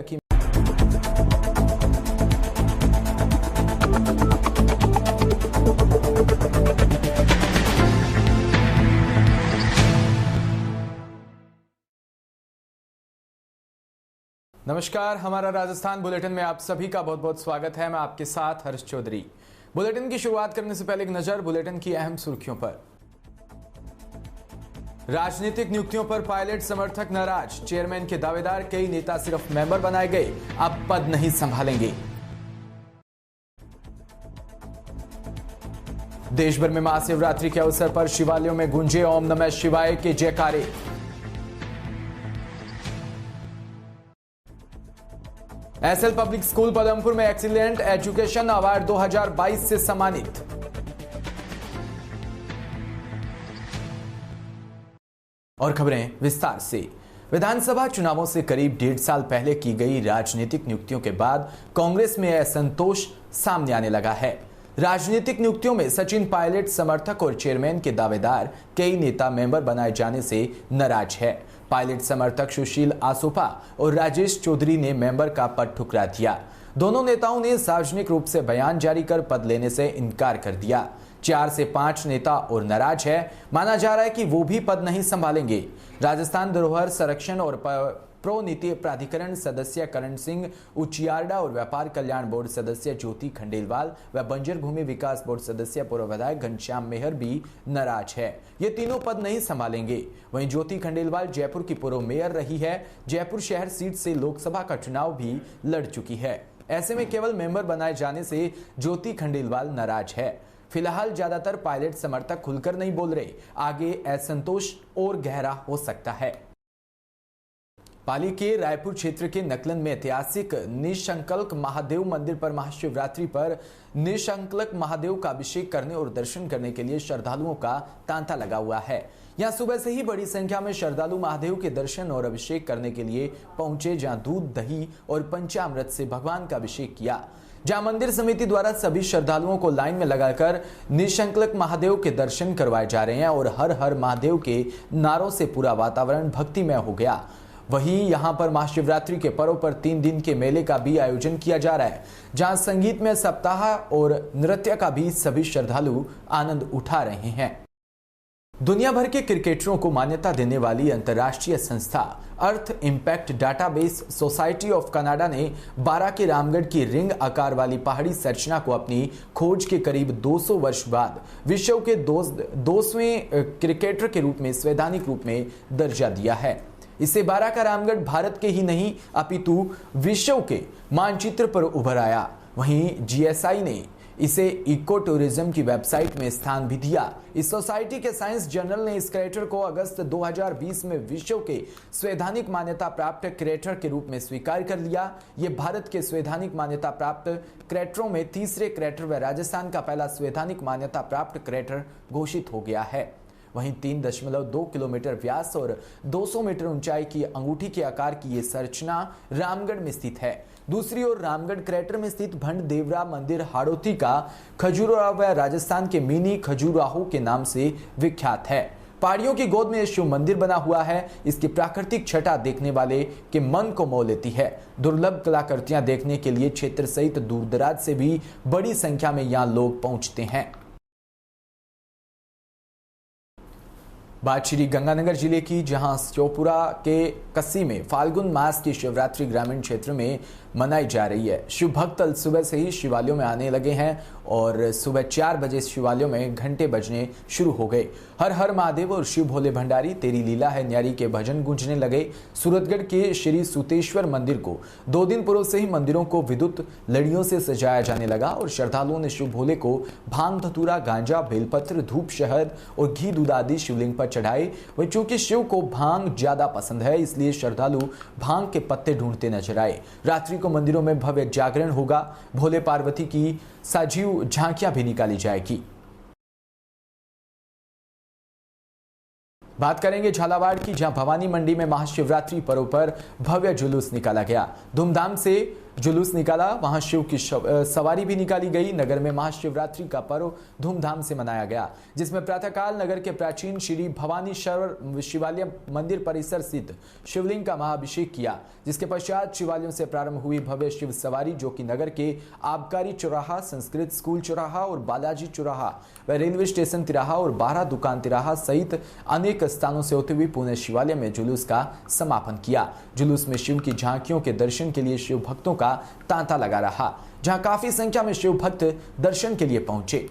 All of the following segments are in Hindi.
की। नमस्कार, हमारा राजस्थान बुलेटिन में आप सभी का बहुत बहुत स्वागत है। मैं आपके साथ हर्ष चौधरी। बुलेटिन की शुरुआत करने से पहले एक नजर बुलेटिन की अहम सुर्खियों पर। राजनीतिक नियुक्तियों पर पायलट समर्थक नाराज, चेयरमैन के दावेदार, कई नेता सिर्फ मेंबर बनाए गए, अब पद नहीं संभालेंगे। देश भर में महाशिवरात्रि के अवसर पर शिवालयों में गूंजे ओम नमः शिवाय के जयकारे। एसएल पब्लिक स्कूल पदमपुर में एक्सीलेंट एजुकेशन अवार्ड 2022 से सम्मानित। और खबरें विस्तार से। विधानसभा चुनावों से करीब 1.5 साल पहले की गई राजनीतिक नियुक्तियों के बाद कांग्रेस में असंतोष सामने आने लगा है। राजनीतिक नियुक्तियों में सचिन पायलट समर्थक और चेयरमैन के दावेदार, कई नेता मेंबर बनाए जाने से नाराज है। पायलट समर्थक सुशील आसोपा और राजेश चौधरी ने मेंबर का पद ठुकरा दिया। दोनों नेताओं ने सार्वजनिक रूप से बयान जारी कर पद लेने से इनकार कर दिया। 4 से 5 नेता और नाराज है। माना जा रहा है कि वो भी पद नहीं संभालेंगे। राजस्थान धरोहर संरक्षण और प्रोनीति प्राधिकरण सदस्य करण सिंह उचियारडा और व्यापार कल्याण बोर्ड सदस्य ज्योति खंडेलवाल व बंजर भूमि विकास बोर्ड सदस्य पूर्व विधायक घनश्याम मेहर भी नाराज है। ये तीनों पद नहीं संभालेंगे। वहीं ज्योति खंडेलवाल जयपुर की पूर्व मेयर रही है। जयपुर शहर सीट से लोकसभा का चुनाव भी लड़ चुकी है। ऐसे में केवल मेंबर बनाए जाने से ज्योति खंडेलवाल नाराज है। फिलहाल ज्यादातर पायलट समर्थक खुलकर नहीं बोल रहे। आगे असंतोष और गहरा हो सकता है। पाली के रायपुर क्षेत्र के नकलन में ऐतिहासिक निशंकल्क महादेव मंदिर पर महाशिवरात्रि पर निशंकल्क महादेव का अभिषेक करने और दर्शन करने के लिए श्रद्धालुओं का तांता लगा हुआ है। यहां सुबह से ही बड़ी संख्या में श्रद्धालु महादेव के दर्शन और अभिषेक करने के लिए पहुंचे, जहां दूध, दही और पंचामृत से भगवान का अभिषेक किया। जहां मंदिर समिति द्वारा सभी श्रद्धालुओं को लाइन में लगाकर निशंकल्क महादेव के दर्शन करवाए जा रहे हैं और हर हर महादेव के नारों से पूरा वातावरण भक्तिमय हो गया। वहीं यहां पर महाशिवरात्रि के पर्व पर 3 दिन के मेले का भी आयोजन किया जा रहा है, जहां संगीत में सप्ताह और नृत्य का भी सभी श्रद्धालु आनंद उठा रहे हैं। दुनिया भर के क्रिकेटरों को मान्यता देने वाली अंतर्राष्ट्रीय संस्था earth impact database society of Canada ने 12 के रामगढ़ की रिंग आकार वाली पहाड़ी संरचना को अपनी खोज के करीब 200 वर्ष बाद विश्व के 200वें क्रिकेटर के रूप में संवैधानिक रूप में दर्जा दिया है। इसे 12 का रामगढ़ भारत के ही नहीं अपितु विश्व के मानचित्र पर उभर आया। वहीं जीएसआई ने इसे इको टूरिज्म की वेबसाइट में स्थान भी दिया। इस सोसाइटी के साइंस जर्नल ने इस क्रिएटर को अगस्त 2020 में विश्व के संवैधानिक मान्यता प्राप्त क्रिएटर के रूप में स्वीकार कर लिया। ये भारत के संवैधानिक मान्यता प्राप्त क्रिएटरों में तीसरे क्रिएटर व राजस्थान का पहला संवैधानिक मान्यता प्राप्त क्रिएटर घोषित हो गया है। वहीं 3.2 किलोमीटर व्यास और 200 मीटर ऊंचाई की अंगूठी के आकार की ये संरचना रामगढ़ में स्थित है। दूसरी ओर रामगढ़ क्रेटर में स्थित भंड देवरा मंदिर हाड़ौती का खजुराहो व राजस्थान के मिनी खजुराहो के नाम से विख्यात है। पहाड़ियों की गोद में शिव मंदिर बना हुआ है। इसकी प्राकृतिक छटा देखने वाले के मन को मोह लेती है। दुर्लभ कलाकृतियां देखने के लिए क्षेत्र सहित दूर दराज से भी बड़ी संख्या में यहाँ लोग पहुंचते हैं। बात श्री गंगानगर जिले की, जहां श्योपुरा के कस्सी में फाल्गुन मास की शिवरात्रि ग्रामीण क्षेत्र में मनाई जा रही है। शिव भक्त सुबह से ही शिवालयों में आने लगे हैं और सुबह 4 बजे शिवालयों में घंटे बजने शुरू हो गए। हर हर महादेव और शिव भोले भंडारी तेरी लीला है न्यारी के भजन गूंजने लगे। सूरतगढ़ के श्री सूतेश्वर मंदिर को 2 दिन पूर्व से ही मंदिरों को विद्युत लड़ियों से सजाया जाने लगा और श्रद्धालुओं ने शिव भोले को भांग, धतूरा, गांजा, बेलपत्र, धूप, शहद और घी दूध आदि शिवलिंग पर चढ़ाए। वही चूंकि शिव को भांग ज्यादा पसंद है, इसलिए श्रद्धालु भांग के पत्ते ढूंढते नजर आए। रात्रि को मंदिरों में भव्य जागरण होगा। भोले पार्वती की सजीव झांकियां भी निकाली जाएगी। बात करेंगे झालावाड़ की, जहां भवानी मंडी में महाशिवरात्रि पर्व पर भव्य जुलूस निकाला गया। धूमधाम से जुलूस निकाला, वहां शिव की सवारी भी निकाली गई। नगर में महाशिवरात्रि का पर्व धूमधाम से मनाया गया, जिसमें प्रातःकाल नगर के प्राचीन श्री भवानीश्वर शिवालय मंदिर परिसर स्थित शिवलिंग का महाअभिषेक किया, जिसके पश्चात शिवालयों से प्रारंभ हुई भव्य शिव सवारी, जो कि नगर के आबकारी चौराहा, संस्कृत स्कूल चौराहा और बालाजी चौराहा व रेलवे स्टेशन तिराहा और 12 दुकान तिराहा सहित अनेक स्थानों से होते हुए पुणे शिवालय में जुलूस का समापन किया। जुलूस में शिव की झांकियों के दर्शन के लिए शिव भक्तों का तांता लगा रहा, जहां काफी संख्या में शिव भक्त दर्शन के लिए पहुंचे।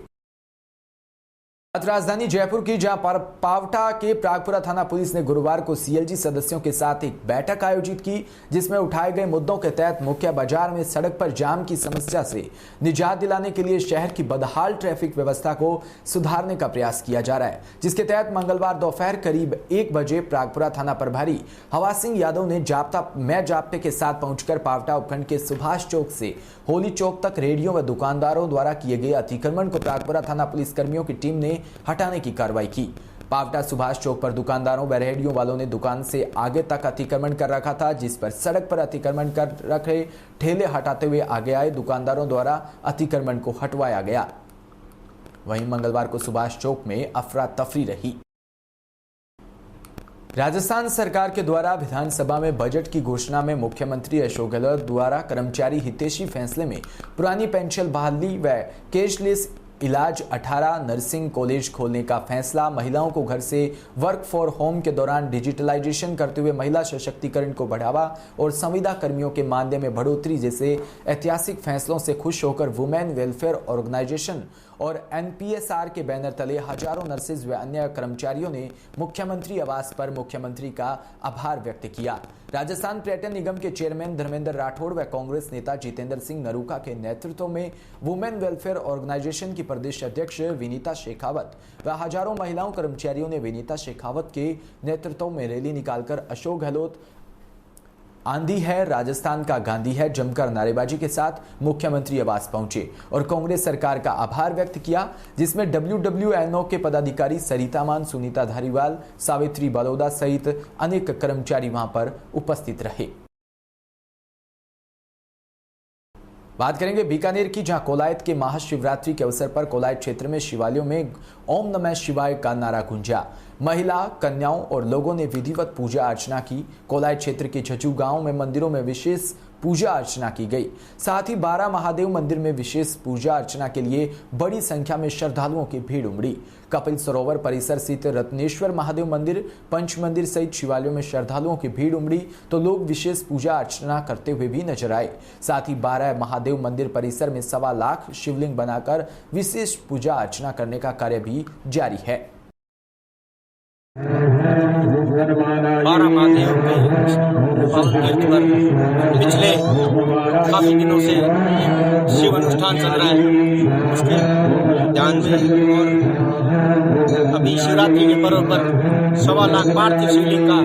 राजधानी जयपुर की जहां पावटा के प्रागपुरा थाना पुलिस ने गुरुवार को सीएलजी सदस्यों के साथ एक बैठक आयोजित की, जिसमें उठाए गए मुद्दों के तहत मुख्य बाजार में सड़क पर जाम की समस्या से निजात दिलाने के लिए शहर की बदहाल ट्रैफिक व्यवस्था को सुधारने का प्रयास किया जा रहा है, जिसके तहत मंगलवार दोपहर करीब 1 बजे प्रागपुरा थाना प्रभारी हवा सिंह यादव ने जाप्ते के साथ पहुंचकर पावटा उपखंड के सुभाष चौक से होली चौक तक रेहड़ियों व दुकानदारों द्वारा किए गए अतिक्रमण को प्रागपुरा थाना पुलिस कर्मियों की टीम ने हटाने की कार्रवाई की। पावटा सुभाष चौक पर दुकानदारों व रेहड़ियों वालों ने दुकान से आगे तक अतिक्रमण कर रखा था, जिस पर सड़क पर अतिक्रमण कर रखे ठेले हटाते हुए आगे आए दुकानदारों द्वारा अतिक्रमण को हटवाया गया। वहीं मंगलवार को सुभाष चौक में अफरा तफरी रही। राजस्थान सरकार के द्वारा विधानसभा में बजट की घोषणा में मुख्यमंत्री अशोक गहलोत द्वारा कर्मचारी हितैषी फैसले में पुरानी पेंशन बहाली व कैशलेस इलाज 18 नर्सिंग कॉलेज खोलने का फैसला, महिलाओं को घर से वर्क फॉर होम के दौरान डिजिटलाइजेशन करते हुए महिला सशक्तिकरण को बढ़ावा और संविदा कर्मियों के मानदेय में बढ़ोतरी जैसे ऐतिहासिक फैसलों से खुश होकर वुमेन वेलफेयर ऑर्गेनाइजेशन और एनपीएसआर के बैनर तले हजारों नर्सेज व अन्य कर्मचारियों ने मुख्यमंत्री आवास पर मुख्यमंत्री का आभार व्यक्त किया। राजस्थान पर्यटन निगम के चेयरमैन धर्मेंद्र राठौड़ व कांग्रेस नेता जितेंद्र सिंह नरूका के नेतृत्व में वुमेन वेलफेयर ऑर्गेनाइजेशन की प्रदेश अध्यक्ष विनीता शेखावत व हजारों महिलाओं कर्मचारियों ने विनीता शेखावत के नेतृत्व में रैली निकालकर अशोक गहलोत आंधी है, राजस्थान का गांधी है जमकर नारेबाजी के साथ मुख्यमंत्री आवास पहुंचे और कांग्रेस सरकार का आभार व्यक्त किया, जिसमें WWNO के पदाधिकारी सरिता मान, सुनीता धारीवाल, सावित्री बलौदा सहित अनेक कर्मचारी वहां पर उपस्थित रहे। बात करेंगे बीकानेर की, जहां कोलायत के महाशिवरात्रि के अवसर पर कोलायत क्षेत्र में शिवालयों में ओम नमः शिवाय का नारा गूंजा। महिला, कन्याओं और लोगों ने विधिवत पूजा अर्चना की। कोलायत क्षेत्र के झज्जू गांव में मंदिरों में विशेष पूजा अर्चना की गई। साथ ही 12 महादेव मंदिर में विशेष पूजा अर्चना के लिए बड़ी संख्या में श्रद्धालुओं की भीड़ उमड़ी। कपिल सरोवर परिसर स्थित रत्नेश्वर महादेव मंदिर, पंच मंदिर सहित शिवालयों में श्रद्धालुओं की भीड़ उमड़ी तो लोग विशेष पूजा अर्चना करते हुए भी नजर आए। साथ ही 12 महादेव मंदिर परिसर में 1.25 लाख शिवलिंग बनाकर विशेष पूजा अर्चना करने का कार्य भी जारी है। 12 महादेव के पावन तीर्थ पर पिछले काफी दिनों से शिव अनुष्ठान चल रहा है, उसके ध्यान में और अभी शिवरात्रि के पर्व पर 1.25 लाख पार्थिव शिवलिंग का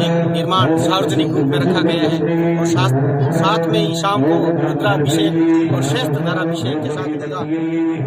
एक निर्माण सार्वजनिक रूप में रखा गया है और साथ में ही शाम को रुद्राभिषेक और शस्त्रधाराभिषेक के साथ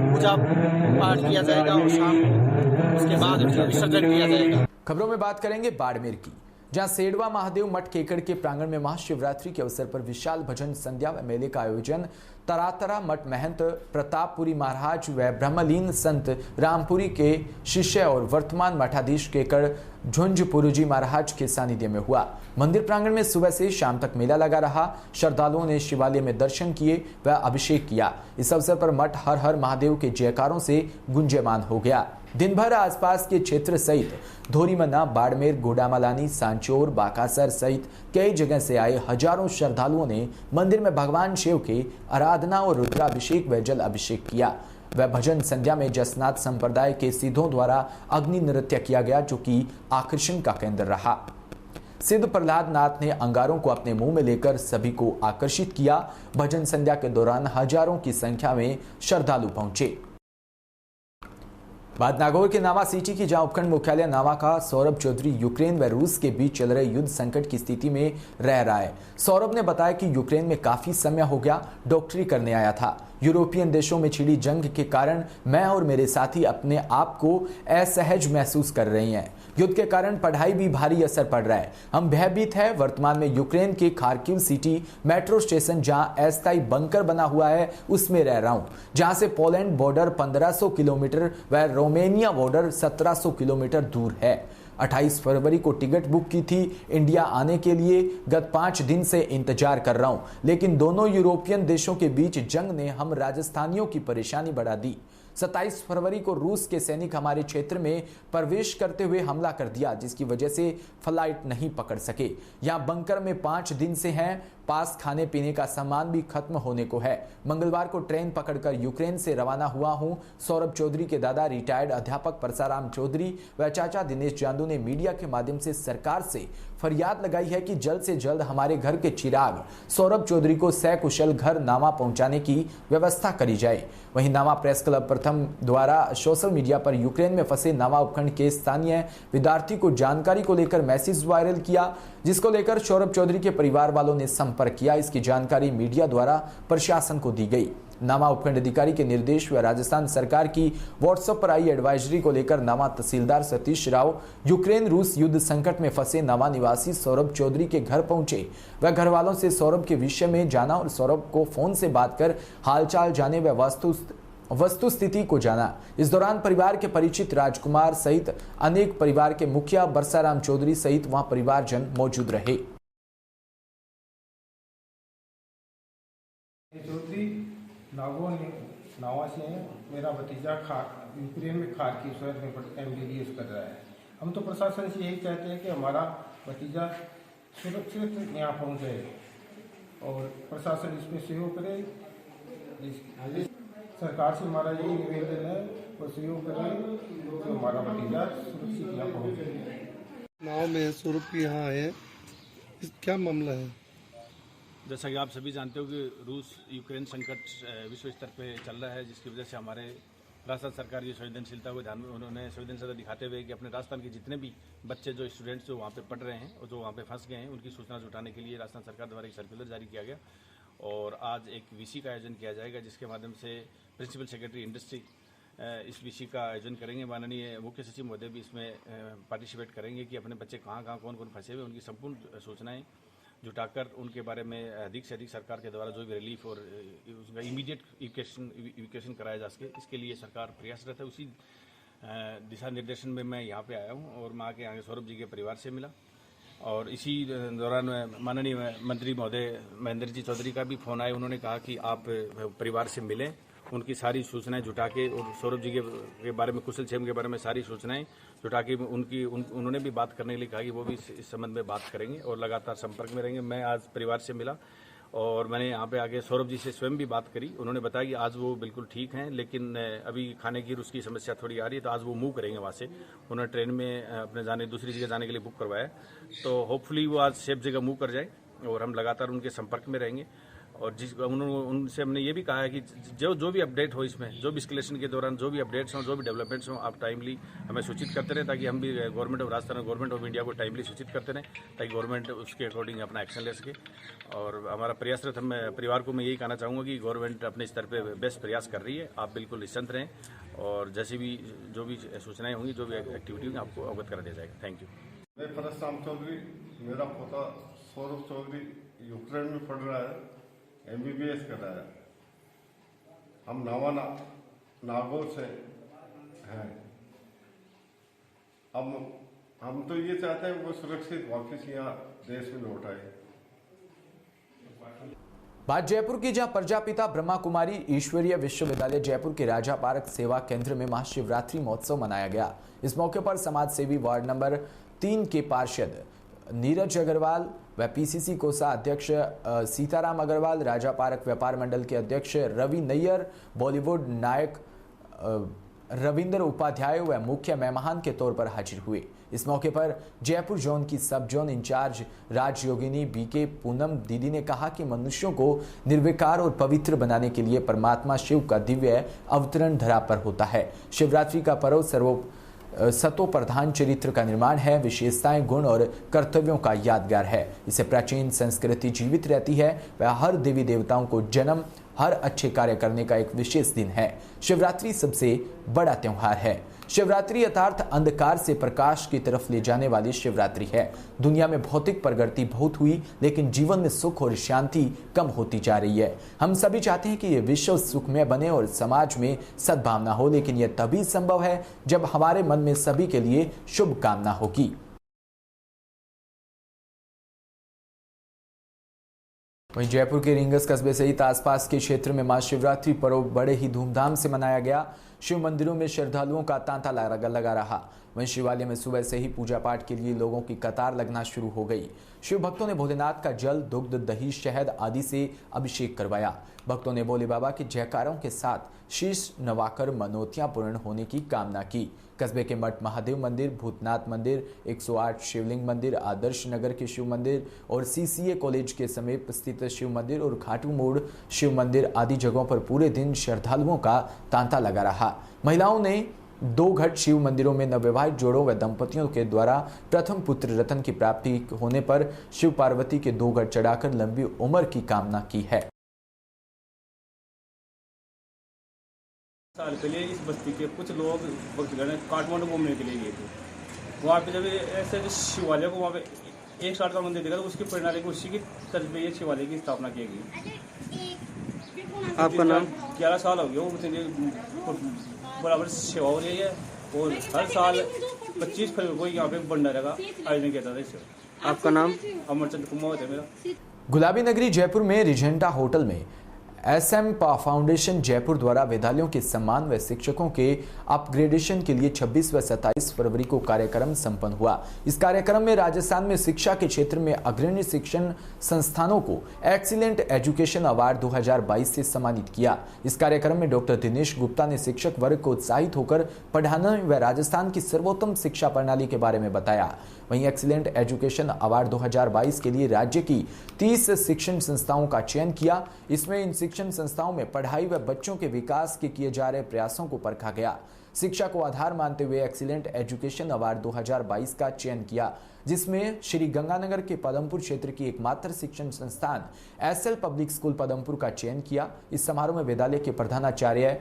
पूजा पाठ किया जाएगा और शाम को उसके बाद विसर्जन किया जाएगा। खबरों में बात करेंगे बाड़मेर की, जहां सेडवा महादेव मठ केकड़ के प्रांगण में महाशिवरात्रि के अवसर पर विशाल भजन संध्या व मेले का आयोजन तरातरा मठ महंत प्रतापपुरी महाराज व ब्रह्मलीन संत रामपुरी के शिष्य और वर्तमान मठाधीश केकड़ झुंझपुरुजी महाराज के सानिध्य में हुआ। मंदिर प्रांगण में सुबह से शाम तक मेला लगा रहा। श्रद्धालुओं ने शिवालय में दर्शन किए व अभिषेक किया। इस अवसर पर मठ हर हर महादेव के जयकारों से गुंजयमान हो गया। दिन भर आसपास के क्षेत्र सहित धोरीमन्ना, बाड़मेर, गोडामलानी, सांचौर, बाकासर सहित कई जगह से आए हजारों श्रद्धालुओं ने मंदिर में भगवान शिव के आराधना और रुद्राभिषेक व जल अभिषेक किया। वह भजन संध्या में जसनाथ संप्रदाय के सिद्धों द्वारा अग्नि नृत्य किया गया, जो कि आकर्षण का केंद्र रहा। सिद्ध प्रहलाद नाथ ने अंगारों को अपने मुंह में लेकर सभी को आकर्षित किया। भजन संध्या के दौरान हजारों की संख्या में श्रद्धालु पहुंचे। बात नागौर के नावा सिटी की, जहां उपखंड मुख्यालय नावा का सौरभ चौधरी यूक्रेन व रूस के बीच चल रहे युद्ध संकट की स्थिति में रह रहा है। सौरभ ने बताया कि यूक्रेन में काफी समय हो गया डॉक्टरी करने आया था। यूरोपियन देशों में छिड़ी जंग के कारण मैं और मेरे साथी अपने आप को असहज महसूस कर रहे हैं। युद्ध के कारण पढ़ाई भी भारी असर पड़ रहा है। हम भयभीत है। वर्तमान में यूक्रेन के खार्किव सिटी मेट्रो स्टेशन जहां अस्थायी बंकर बना हुआ है उसमें रह रहा हूं, जहां से पोलैंड बॉर्डर 1500 किलोमीटर व रोमेनिया बॉर्डर 1700 किलोमीटर दूर है। 28 फरवरी को टिकट बुक की थी इंडिया आने के लिए। गत 5 दिन से इंतजार कर रहा हूं, लेकिन दोनों यूरोपियन देशों के बीच जंग ने हम राजस्थानियों की परेशानी बढ़ा दी। 27 फरवरी को रूस के सैनिक हमारे क्षेत्र में प्रवेश करते हुए हमला कर दिया, जिसकी वजह से फ्लाइट नहीं पकड़ सके। यहां बंकर में 5 दिन से हैं। पास खाने पीने का सामान भी खत्म होने को है। मंगलवार को ट्रेन पकड़कर यूक्रेन से रवाना हुआ हूं। सौरभ चौधरी के दादा रिटायर्ड अध्यापक परसाराम चौधरी व चाचा दिनेश जांदू ने मीडिया के माध्यम से सरकार से फरियाद लगाई है कि जल्द से जल्द हमारे घर के चिराग सौरभ चौधरी को सकुशल घर नामा पहुंचाने की व्यवस्था करी जाए। वहीं नामा प्रेस क्लब प्रथम द्वारा सोशल मीडिया पर यूक्रेन में फंसे नामा उपखंड के स्थानीय विद्यार्थी को जानकारी को लेकर मैसेज वायरल किया, जिसको लेकर सौरभ चौधरी के परिवार वालों ने संपर्क किया। इसकी जानकारी मीडिया द्वारा प्रशासन को दी गई। नामा उपखंड अधिकारी के निर्देश व राजस्थान सरकार की व्हाट्सएप पर आई एडवाइजरी को लेकर नामा तहसीलदार सतीश राव यूक्रेन रूस युद्ध संकट में फंसे नामा निवासी सौरभ चौधरी के घर पहुंचे व घर वालों से सौरभ के विषय में जाना और सौरभ को फोन से बात कर हालचाल जाने व वस्तु स्थिति को जाना। इस दौरान परिवार के परिचित राजकुमार सहित अनेक परिवार के मुखिया बरसाराम चौधरी सहित वहां परिवारजन मौजूद रहे। नावा से मेरा भतीजा यूक्रेन में खार्किव शहर में MBBS कर रहा है। हम तो प्रशासन से यही चाहते हैं कि हमारा भतीजा सुरक्षित यहाँ पहुँचे और प्रशासन इसमें सहयोग करे। सरकार से हमारा यही निवेदन है और सहयोग करें तो हमारा भतीजा सुरक्षित यहाँ पहुँचे। नाव में सौरभ की यहाँ है, क्या मामला है? जैसा कि आप सभी जानते हो कि रूस यूक्रेन संकट विश्व स्तर पे चल रहा है, जिसकी वजह से हमारे राजस्थान सरकार की संवेदनशीलता को ध्यान में उन्होंने संवेदनशीलता दिखाते हुए कि अपने राजस्थान के जितने भी बच्चे जो स्टूडेंट्स जो वहाँ पे पढ़ रहे हैं और जो वहाँ पे फंस गए हैं उनकी सूचना जुटाने के लिए राजस्थान सरकार द्वारा एक सर्कुलर जारी किया गया और आज एक VC का आयोजन किया जाएगा, जिसके माध्यम से प्रिंसिपल सेक्रेटरी इंडस्ट्री इस VC का आयोजन करेंगे। माननीय मुख्य सचिव महोदय भी इसमें पार्टिसिपेट करेंगे कि अपने बच्चे कहाँ कौन कौन फंसे हुए उनकी संपूर्ण सूचनाएं जुटाकर उनके बारे में अधिक से अधिक सरकार के द्वारा जो भी रिलीफ और उसका इमीडिएट इवैक्यूएशन कराया जा सके, इसके लिए सरकार प्रयासरत है। उसी दिशा निर्देशन में मैं यहाँ पे आया हूँ और मैं आगे सौरभ जी के परिवार से मिला और इसी दौरान माननीय मंत्री महोदय महेंद्र जी चौधरी का भी फोन आया। उन्होंने कहा कि आप परिवार से मिलें, उनकी सारी सूचनाएं जुटा के और सौरभ जी के बारे में कुशल क्षेम के बारे में सारी सूचनाएं जुटा के उन्होंने भी बात करने के लिए कहा कि वो भी इस संबंध में बात करेंगे और लगातार संपर्क में रहेंगे। मैं आज परिवार से मिला और मैंने यहाँ पे आके सौरभ जी से स्वयं भी बात करी। उन्होंने बताया कि आज वो बिल्कुल ठीक हैं, लेकिन अभी खाने की उसकी समस्या थोड़ी आ रही है, तो आज वो मूव करेंगे वहाँ से। उन्होंने ट्रेन में अपने दूसरी जगह जाने के लिए बुक करवाया, तो होपफुली वो आज सेफ जगह मूव कर जाए और हम लगातार उनके संपर्क में रहेंगे। और उनसे हमने ये भी कहा है कि जो भी अपडेट हो इसमें, जो भी एस्केलेशन के दौरान जो भी अपडेट्स हों, जो भी डेवलपमेंट्स हों, आप टाइमली हमें सूचित करते रहें, ताकि हम भी गवर्नमेंट ऑफ राजस्थान और गवर्नमेंट ऑफ इंडिया को टाइमली सूचित करते रहें, ताकि गवर्नमेंट उसके अकॉर्डिंग अपना एक्शन ले सके। और हमारा प्रयासरत हम परिवार को मैं यही कहना चाहूँगा कि गवर्नमेंट अपने स्तर पर बेस्ट प्रयास कर रही है, आप बिल्कुल निश्चिंत रहें और जैसे भी जो भी सूचनाएँ होंगी, जो भी एक्टिविटी होंगी, आपको अवगत करा दिया जाएगा। Thank you. मैं परसाराम चौधरी, मेरा पोता सौरभ चौधरी यूक्रेन में पढ़ रहा है, MBBS कर रहा है। हम नागौर से हैं। अब हम तो ये चाहते हैं वो सुरक्षित वापस यहाँ देश में लौट आए। बात जयपुर की, जहां प्रजापिता ब्रह्मा कुमारी ईश्वरीय विश्वविद्यालय जयपुर के राजा पार्क सेवा केंद्र में महाशिवरात्रि महोत्सव मनाया गया। इस मौके पर समाज सेवी वार्ड नंबर 3 के पार्षद नीरज अग्रवाल व PCC कोसा अध्यक्ष सीताराम अग्रवाल, राजा पार्क व्यापार मंडल के अध्यक्ष रवि नैयर, बॉलीवुड नायक रविंद्र उपाध्याय व मुख्य मेहमान के तौर पर हाजिर हुए। इस मौके पर जयपुर जोन की सब जोन इंचार्ज राजयोगिनी BK पूनम दीदी ने कहा कि मनुष्यों को निर्विकार और पवित्र बनाने के लिए परमात्मा शिव का दिव्य अवतरण धरा पर होता है। शिवरात्रि का पर्व सतो प्रधान चरित्र का निर्माण है, विशेषताएं, गुण और कर्तव्यों का यादगार है। इसे प्राचीन संस्कृति जीवित रहती है वह हर देवी देवताओं को जन्म, हर अच्छे कार्य करने का एक विशेष दिन है। शिवरात्रि सबसे बड़ा त्योहार है। शिवरात्रि अर्थात अंधकार से प्रकाश की तरफ ले जाने वाली शिवरात्रि है। दुनिया में भौतिक प्रगति बहुत हुई, लेकिन जीवन में सुख और शांति कम होती जा रही है। हम सभी चाहते हैं कि ये विश्व सुखमय बने और समाज में सद्भावना हो, लेकिन यह तभी संभव है जब हमारे मन में सभी के लिए शुभ कामना होगी। वहीं जयपुर के रिंगस कस्बे सहित आसपास के क्षेत्र में महाशिवरात्रि पर्व बड़े ही धूमधाम से मनाया गया। शिव मंदिरों में श्रद्धालुओं का तांता लगा रहा। वहीं शिवालय में सुबह से ही पूजा पाठ के लिए लोगों की कतार लगना शुरू हो गई। शिव भक्तों ने भोलेनाथ का जल, दुग्ध, दही, शहद आदि से अभिषेक करवाया। भक्तों ने भोले बाबा के जयकारों के साथ शीश नवाकर मनोतियां पूर्ण होने की कामना की। कस्बे के मठ महादेव मंदिर, भूतनाथ मंदिर, 108 शिवलिंग मंदिर, आदर्श नगर के शिव मंदिर और सीसीए कॉलेज के समीप स्थित शिव मंदिर और खाटू मोड़ शिव मंदिर आदि जगहों पर पूरे दिन श्रद्धालुओं का तांता लगा रहा। महिलाओं ने 2 घट शिव मंदिरों में नवविवाहित जोड़ों व दंपतियों के द्वारा प्रथम पुत्र रतन की प्राप्ति होने पर शिव पार्वती के 2 घट चढ़ाकर लंबी उम्र की कामना की है। साल पहले इस बस्ती के कुछ लोग भक्तगण काठमांडू घूमने के लिए गए थे। वहाँ पे जब ऐसे शिवालय को वहाँ पे 108 का मंदिर देखा तो उसकी प्रेरणा लेकर उसी की तर्ज पे ये शिवालय की स्थापना की गई। आपका नाम? 11 साल हो गया बराबर सेवा हो रही है और हर साल 25 फरवरी को यहाँ पे भंडारे का आयोजन किया जाता है। आपका नाम? अमरचंद कुमार है मेरा। गुलाबी नगरी जयपुर में रिजेंटा होटल में SM फाउंडेशन जयपुर द्वारा विद्यालयों के सम्मान व शिक्षकों के अपग्रेडेशन के लिए 26 व 27 फरवरी को कार्यक्रम संपन्न हुआ। इस कार्यक्रम में राजस्थान में शिक्षा के क्षेत्र में अग्रणी शिक्षण संस्थानों को एक्सीलेंट एजुकेशन अवार्ड 2022 से सम्मानित किया। इस कार्यक्रम में डॉक्टर दिनेश गुप्ता ने शिक्षक वर्ग को उत्साहित होकर पढ़ाने व राजस्थान की सर्वोत्तम शिक्षा प्रणाली के बारे में बताया। वहीं एक्सीलेंट एजुकेशन अवार्ड 2022 के लिए राज्य की 30 शिक्षण संस्थाओं का चयन किया। इसमें इन शिक्षण संस्थाओं में पढ़ाई व बच्चों के विकास के किए जा रहे प्रयासों को परखा गया। शिक्षा को आधार मानते हुए एक्सीलेंट एजुकेशन अवार्ड 2022 का चयन किया, जिसमें श्री गंगानगर के पदमपुर क्षेत्र की एकमात्र शिक्षण संस्थान SL पब्लिक स्कूल पदमपुर का चयन किया। इस समारोह में विद्यालय के प्रधानाचार्य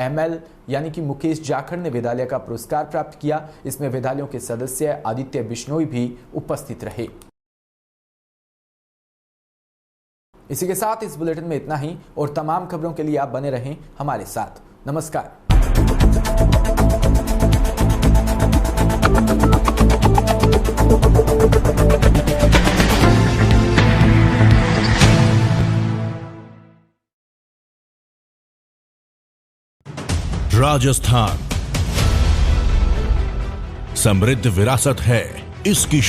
ML यानी कि मुकेश जाखड़ ने विद्यालय का पुरस्कार प्राप्त किया। इसमें विद्यालयों के सदस्य आदित्य बिश्नोई भी उपस्थित रहे। इसी के साथ इस बुलेटिन में इतना ही और तमाम खबरों के लिए आप बने रहें हमारे साथ। नमस्कार। राजस्थान समृद्ध विरासत है इसकी।